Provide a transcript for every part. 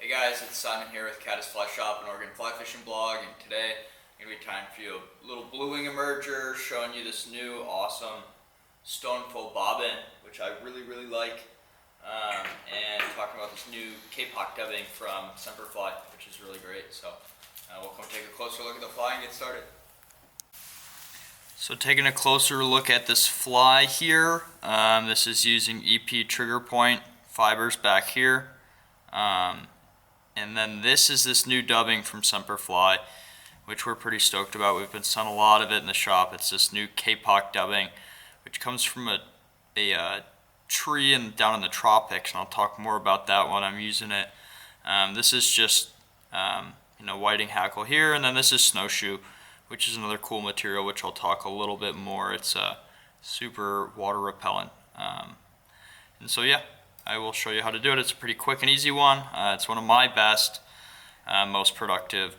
Hey guys, it's Simon here with Caddis Fly Shop and Oregon Fly Fishing Blog, and today I'm going to be tying for you a little bluewing emerger, showing you this new awesome Snowshoe bobbin, which I really like, and talking about this new Kapok dubbing from Semperfli, which is really great. So we'll come take a closer look at the fly and get started. So taking a closer look at this fly here, this is using EP trigger point fibers back here. And then this is this new dubbing from Semperfli, which we're pretty stoked about. We've been selling a lot of it in the shop. It's this new Kapok dubbing, which comes from a tree down in the tropics, and I'll talk more about that when I'm using it. This is just whiting hackle here, and then this is snowshoe, which is another cool material, which I'll talk a little bit more. It's super water repellent, and so yeah, I will show you how to do it. It's a pretty quick and easy one. It's one of my best, most productive,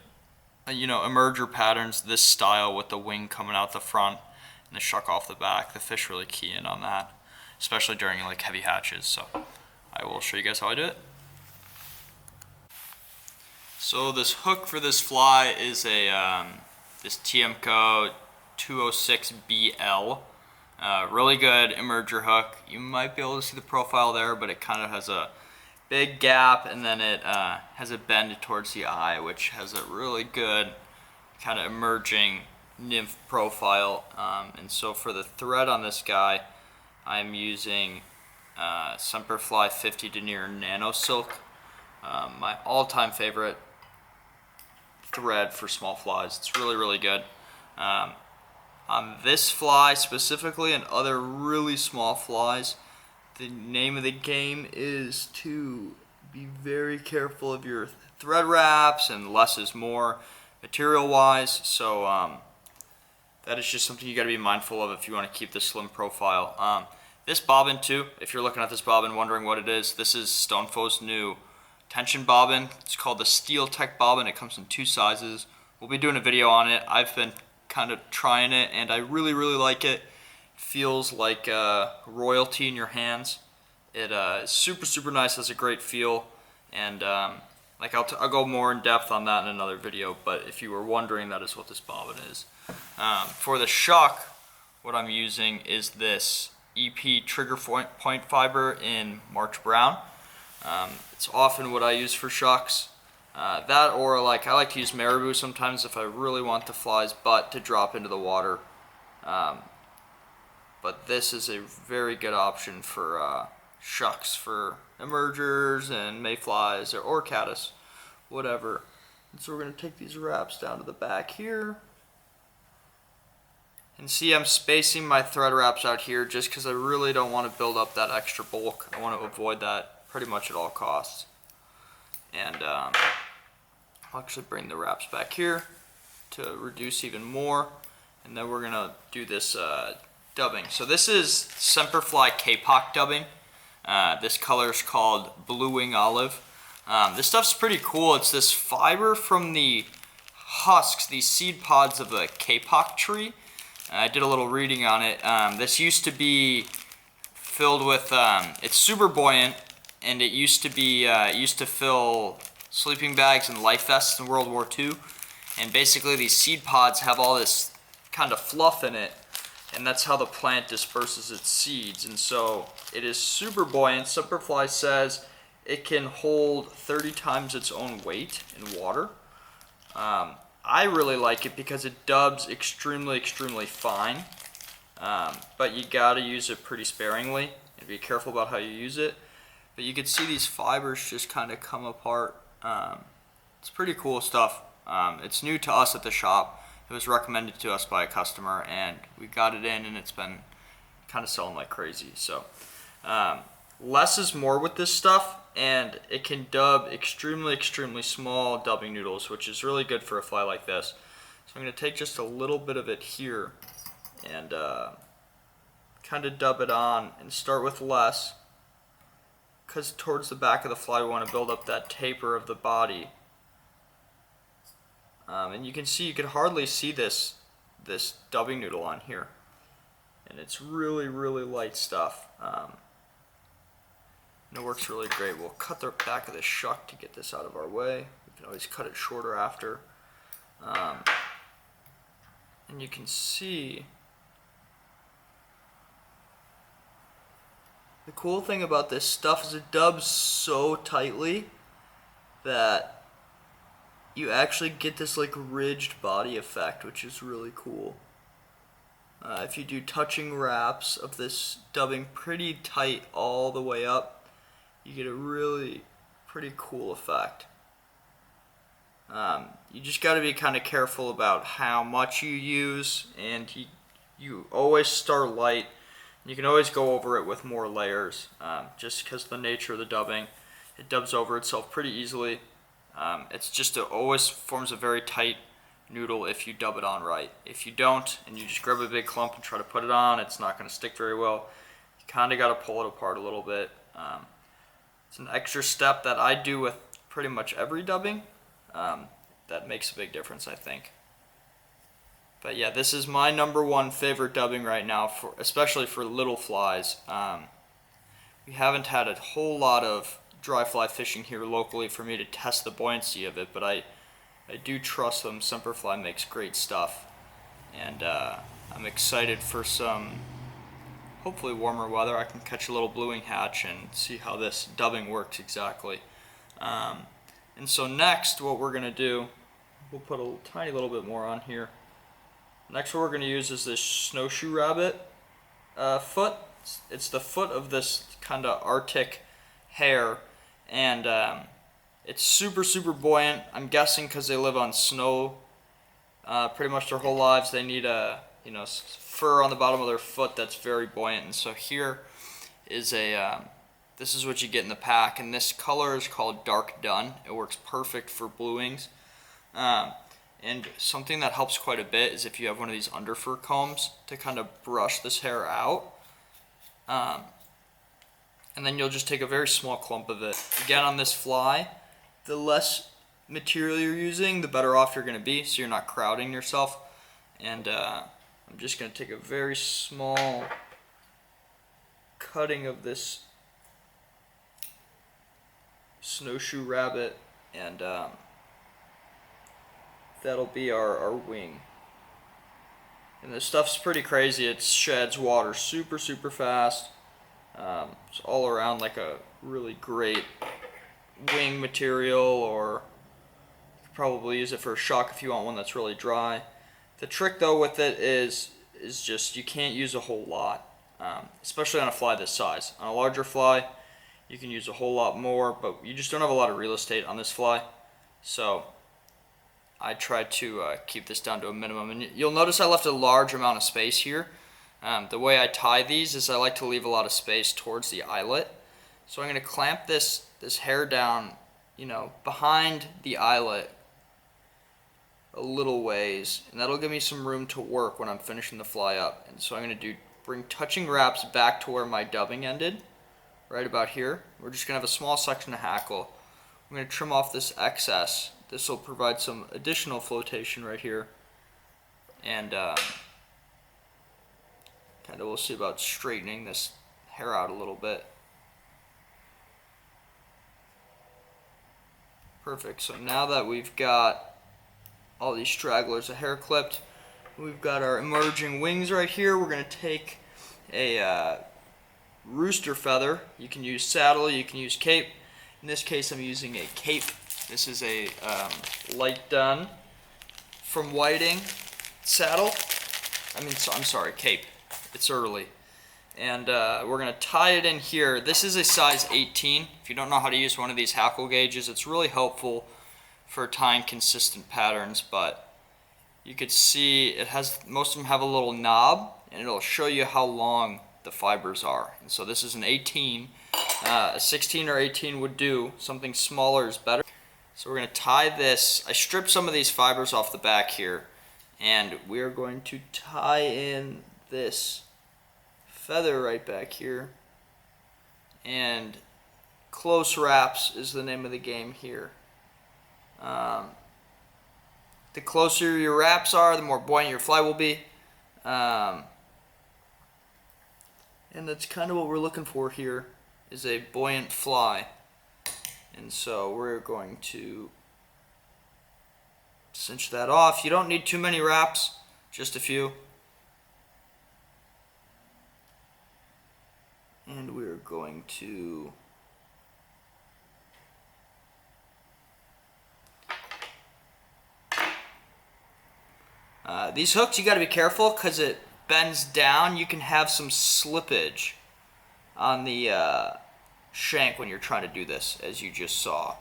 emerger patterns. This style with the wing coming out the front and the shuck off the back. The fish really key in on that, especially during like heavy hatches. So I will show you guys how I do it. So this hook for this fly is a this TMCO 206BL. Really good emerger hook. You might be able to see the profile there, but it kind of has a big gap, and then it has a bend towards the eye, which has a really good kind of emerging nymph profile. And so for the thread on this guy, I'm using Semperfli 50 denier nano silk, my all-time favorite thread for small flies. It's really good. On this fly specifically and other really small flies, the name of the game is to be very careful of your thread wraps, and less is more material wise. So that is just something you got to be mindful of if you want to keep the slim profile. This bobbin too, if you're looking at this bobbin wondering what it is, this is Snowshoe's new tension bobbin. It's called the Steel Tech bobbin. It comes in two sizes. We'll be doing a video on it. I've been kind of trying it, and I really like it. It feels like royalty in your hands. It is super nice, has a great feel, and I'll go more in depth on that in another video, but if you were wondering, that is what this bobbin is. For the shuck, what I'm using is this EP trigger point fiber in March Brown. It's often what I use for shucks. That, or I like to use marabou sometimes if I really want the fly's butt to drop into the water. But this is a very good option for shucks, for emergers and mayflies or caddis, whatever. And so we're going to take these wraps down to the back here. And see, I'm spacing my thread wraps out here just because I really don't want to build up that extra bulk. I want to avoid that pretty much at all costs. And I'll actually bring the wraps back here to reduce even more, and then we're gonna do this dubbing. So this is Semperfli Kapok dubbing. This color is called Bluewing Olive. This stuff's pretty cool. It's this fiber from the husks, these seed pods of a Kapok tree. I did a little reading on it. This used to be filled with, it's super buoyant, and it used to fill sleeping bags and life vests in World War II. And basically these seed pods have all this kind of fluff in it, and that's how the plant disperses its seeds. And so it is super buoyant. Semperfli says it can hold 30 times its own weight in water. I really like it because it dubs extremely fine, but you gotta use it pretty sparingly and be careful about how you use it. But you can see these fibers just kind of come apart. It's pretty cool stuff. It's new to us at the shop. It was recommended to us by a customer, and we got it in, and it's been kind of selling like crazy. So less is more with this stuff, and it can dub extremely small dubbing noodles, which is really good for a fly like this. So I'm going to take just a little bit of it here and kind of dub it on, and start with less, because towards the back of the fly we want to build up that taper of the body. And you can see, you can hardly see this dubbing noodle on here, and it's really light stuff. and it works really great. We'll cut the back of the shuck to get this out of our way. We can always cut it shorter after. And you can see the cool thing about this stuff is it dubs so tightly that you actually get this like ridged body effect, which is really cool. If you do touching wraps of this dubbing pretty tight all the way up, you get a really pretty cool effect. You just got to be kind of careful about how much you use, and you always start light. You can always go over it with more layers, just because of the nature of the dubbing. It dubs over itself pretty easily. It always forms a very tight noodle if you dub it on right. If you don't, and you just grab a big clump and try to put it on, it's not going to stick very well. You kind of got to pull it apart a little bit. It's an extra step that I do with pretty much every dubbing. That makes a big difference, I think. But yeah, this is my #1 favorite dubbing right now, especially for little flies. We haven't had a whole lot of dry fly fishing here locally for me to test the buoyancy of it, but I do trust them. Semperfli makes great stuff, and I'm excited for some hopefully warmer weather. I can catch a little bluewing hatch and see how this dubbing works exactly. And so next, what we're going to do, we'll put a tiny little bit more on here. Next, what we're going to use is this snowshoe rabbit foot. It's the foot of this kind of Arctic hare, and it's super, super buoyant. I'm guessing because they live on snow pretty much their whole lives. They need a fur on the bottom of their foot that's very buoyant. And so here is this is what you get in the pack, and this color is called Dark Dun. It works perfect for blue wings. And something that helps quite a bit is if you have one of these underfur combs to kind of brush this hair out. And then you'll just take a very small clump of it. Again, on this fly, the less material you're using, the better off you're going to be, so you're not crowding yourself. And I'm just going to take a very small cutting of this snowshoe rabbit, and that'll be our wing. And this stuff's pretty crazy. It sheds water super, super fast. It's all around like a really great wing material, or you could probably use it for a shuck if you want one that's really dry. The trick though with it is just you can't use a whole lot, especially on a fly this size. On a larger fly, you can use a whole lot more, but you just don't have a lot of real estate on this fly. So I try to keep this down to a minimum. And you'll notice I left a large amount of space here. The way I tie these is I like to leave a lot of space towards the eyelet. So I'm going to clamp this hair down, behind the eyelet a little ways, and that'll give me some room to work when I'm finishing the fly up. And so I'm going to bring touching wraps back to where my dubbing ended, right about here. We're just going to have a small section of hackle. I'm going to trim off this excess. This will provide some additional flotation right here, and kind of we'll see about straightening this hair out a little bit. Perfect. So now that we've got all these stragglers of hair clipped, we've got our emerging wings right here. We're going to take a rooster feather. You can use saddle, you can use cape. In this case, I'm using a cape. This is a light dun from Whiting saddle. I'm sorry, cape. It's early. And we're going to tie it in here. This is a size 18. If you don't know how to use one of these hackle gauges, it's really helpful for tying consistent patterns, but you could see most of them have a little knob, and it'll show you how long the fibers are. And so this is an 18. A 16 or 18 would do. Something smaller is better. So we're going to tie this. I stripped some of these fibers off the back here, and we're going to tie in this feather right back here. And close wraps is the name of the game here. The closer your wraps are, the more buoyant your fly will be. And that's kind of what we're looking for here. is a buoyant fly. And so we're going to cinch that off. You don't need too many wraps, just a few. And we're going to these hooks, you got to be careful because it bends down. You can have some slippage on the shank when you're trying to do this, as you just saw.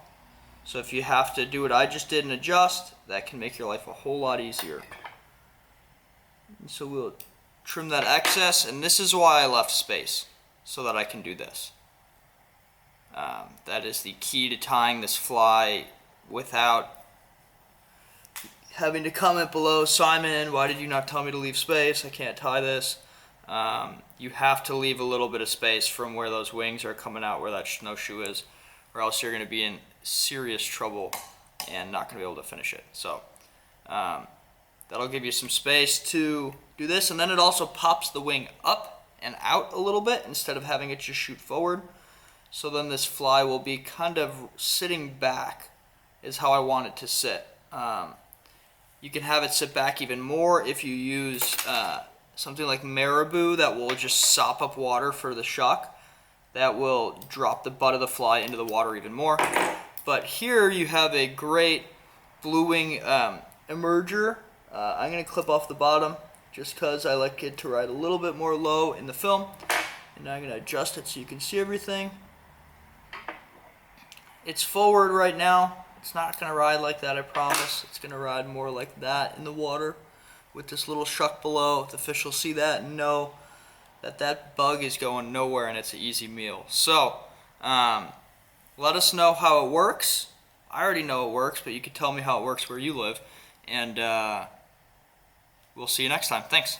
So if you have to do what I just did and adjust, that can make your life a whole lot easier. And so we'll trim that excess, and this is why I left space, so that I can do this. That is the key to tying this fly without having to comment below, Simon, why did you not tell me to leave space? I can't tie this. You have to leave a little bit of space from where those wings are coming out, where that snowshoe is, or else you're going to be in serious trouble and not going to be able to finish it. So that'll give you some space to do this, and then it also pops the wing up and out a little bit instead of having it just shoot forward. So then this fly will be kind of sitting back is how I want it to sit. You can have it sit back even more if you use something like marabou that will just sop up water for the shuck. That will drop the butt of the fly into the water even more. But here you have a great blue wing emerger. I'm going to clip off the bottom just because I like it to ride a little bit more low in the film. And now I'm going to adjust it so you can see everything. It's forward right now. It's not going to ride like that, I promise. It's going to ride more like that in the water with this little shuck below. The fish will see that and know that that bug is going nowhere and it's an easy meal. So, let us know how it works. I already know it works, but you can tell me how it works where you live. And we'll see you next time. Thanks.